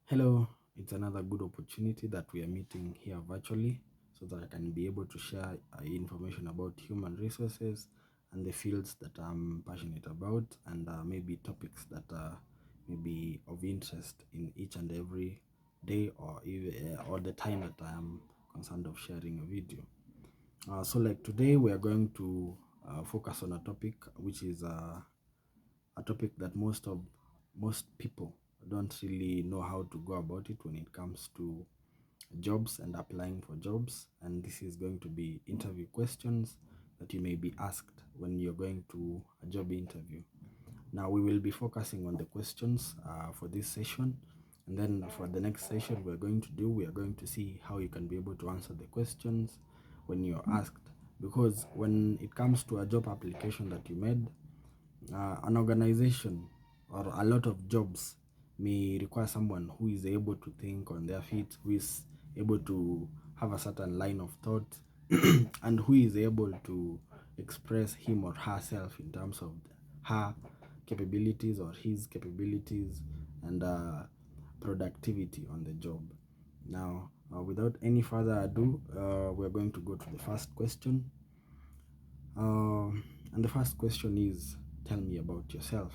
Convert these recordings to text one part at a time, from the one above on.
Hello, it's another good opportunity that we are meeting here virtually so that I can be able to share information about human resources and the fields that I'm passionate about, and maybe topics that may be of interest in each and every day, or even or the time that I am concerned of sharing a video. So like today we are going to focus on a topic which is a topic that most people don't really know how to go about it when it comes to jobs and applying for jobs. And this is going to be interview questions that you may be asked when you're going to a job interview. Now we will be focusing on the questions for this session, and then for the next session we are going to see how you can be able to answer the questions when you're asked. Because when it comes to a job application that you made, an organization or a lot of jobs may require someone who is able to think on their feet, who is able to have a certain line of thought, and who is able to express him or herself in terms of her capabilities or his capabilities and productivity on the job. Now, without any further ado, we're going to go to the first question. And the first question is, tell me about yourself.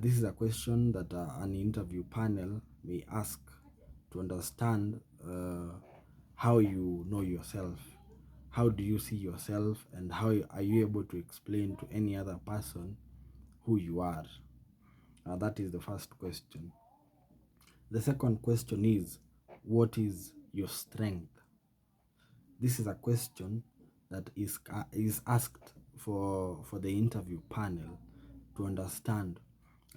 This is a question that an interview panel may ask to understand how you know yourself. How do you see yourself, and how are you able to explain to any other person who you are? That is the first question. The second question is, what is your strength? This is a question that is asked for the interview panel to understand.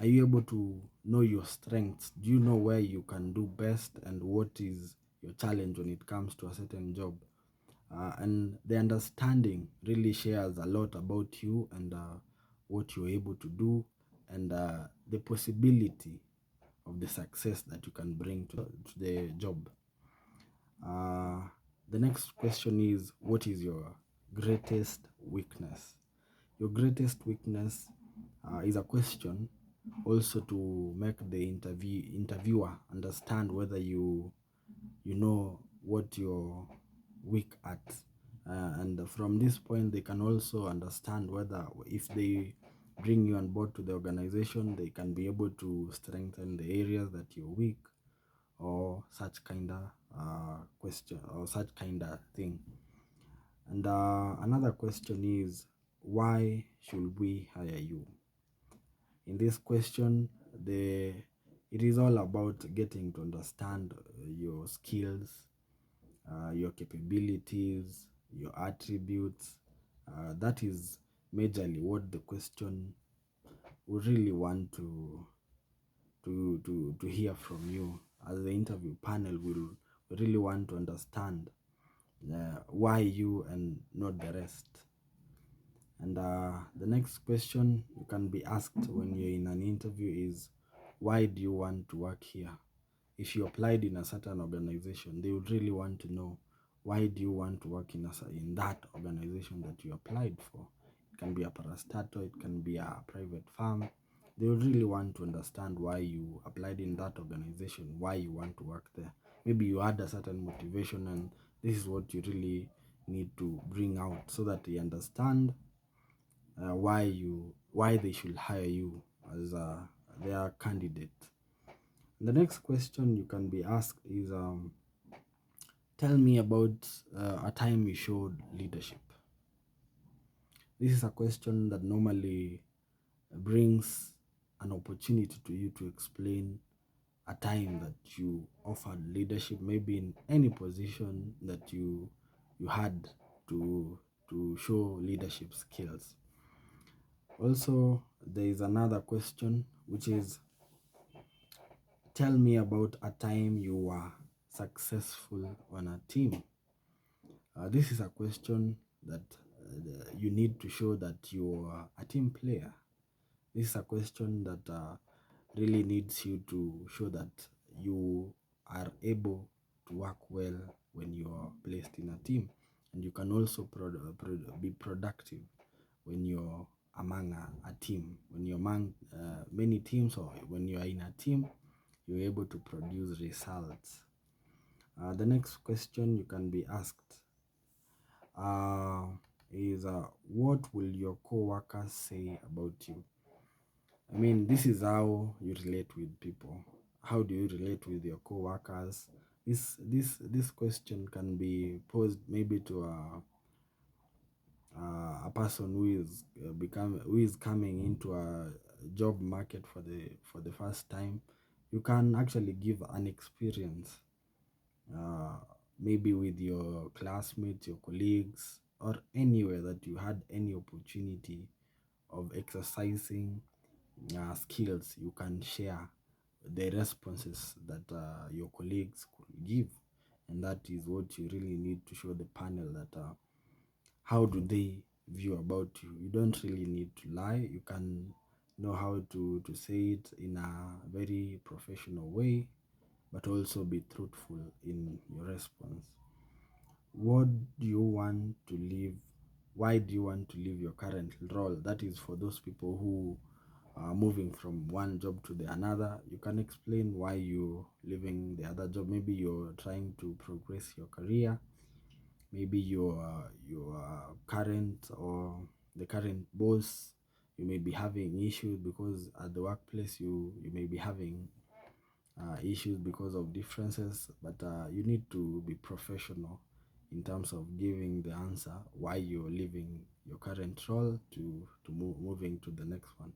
Are you able to know your strengths? Do you know where you can do best, and what is your challenge when it comes to a certain job? And the understanding really shares a lot about you and what you're able to do, and the possibility of the success that you can bring to the job. Uh, the next question is, what is your greatest weakness? Your greatest weakness is a question also to make the interviewer understand whether you know what you're weak at, and from this point they can also understand whether, if they bring you on board to the organization, they can be able to strengthen the areas that you're weak, or such kind of question or such kind of thing. And another question is, why should we hire you? In this question, it is all about getting to understand your skills, your capabilities, your attributes. That is majorly what the question we really want to hear from you. As the interview panel, will really want to understand why you and not the rest. And the next question you can be asked when you're in an interview is, why do you want to work here? If you applied in a certain organization, they would really want to know, why do you want to work in that organization that you applied for? It can be a parastatal, it can be a private firm. They would really want to understand why you applied in that organization, why you want to work there. Maybe you had a certain motivation, and this is what you really need to bring out so that they understand why they should hire you as their candidate. The next question you can be asked is, tell me about a time you showed leadership. This is a question that normally brings an opportunity to you to explain a time that you offered leadership, maybe in any position that you had to show leadership skills. Also, there is another question which is, tell me about a time you were successful on a team. This is a question that you need to show that you are a team player. This is a question that really needs you to show that you are able to work well when you are placed in a team, and you can also be productive when you're among a team. When you're among many teams, or when you are in a team, you're able to produce results. The next question you can be asked uh, is what will your co-workers say about you? I mean, this is how you relate with people. How do you relate with your co-workers? This question can be posed maybe to a person who is coming into a job market for the first time. You can actually give an experience, uh, maybe with your classmates, your colleagues, or anywhere that you had any opportunity of exercising skills. You can share the responses that your colleagues could give, and that is what you really need to show the panel that how do they view about you. You don't really need to lie. You can know how to say it in a very professional way, but also be truthful in your response. What do you want to leave? Why do you want to leave your current role? That is for those people who are moving from one job to the another. You can explain why you're leaving the other job. Maybe you're trying to progress your career. Maybe your current or the current boss, you may be having issues because at the workplace you may be having issues because of differences, but you need to be professional in terms of giving the answer why you're leaving your current role to moving to the next one.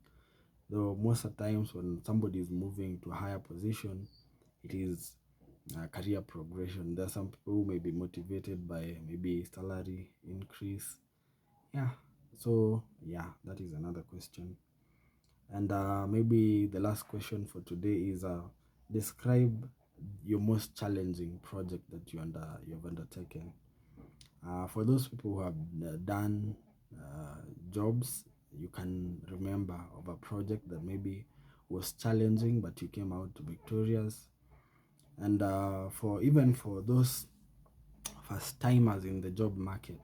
Though most of the times when somebody is moving to a higher position, it is career progression. There are some people who may be motivated by maybe salary increase. Yeah, so yeah, that is another question. And maybe the last question for today is describe your most challenging project that you've undertaken. For those people who have done jobs, you can remember of a project that maybe was challenging, but you came out victorious. And for those first timers in the job market,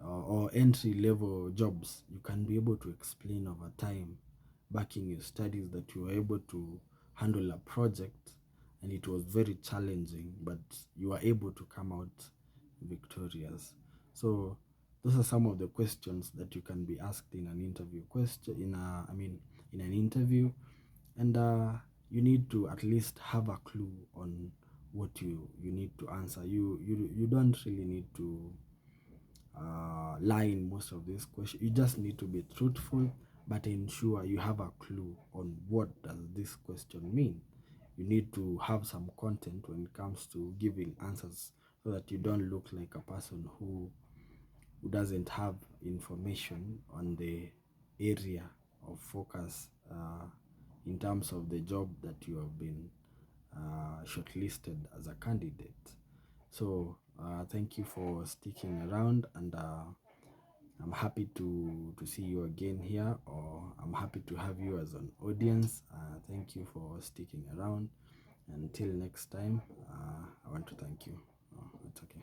or entry level jobs, you can be able to explain over time, backing your studies, that you were able to handle a project and it was very challenging, but you were able to come out victorious. So those are some of the questions that you can be asked in an interview question in a I mean in an interview. And you need to at least have a clue on what you need to answer. You don't really need to lie in most of these questions. You just need to be truthful, but ensure you have a clue on what does this question mean. You need to have some content when it comes to giving answers, so that you don't look like a person who doesn't have information on the area of focus in terms of the job that you have been shortlisted as a candidate. So thank you for sticking around, and I'm happy to see you again here, or I'm happy to have you as an audience. Thank you for sticking around. Until next time, I want to thank you. Oh, it's okay.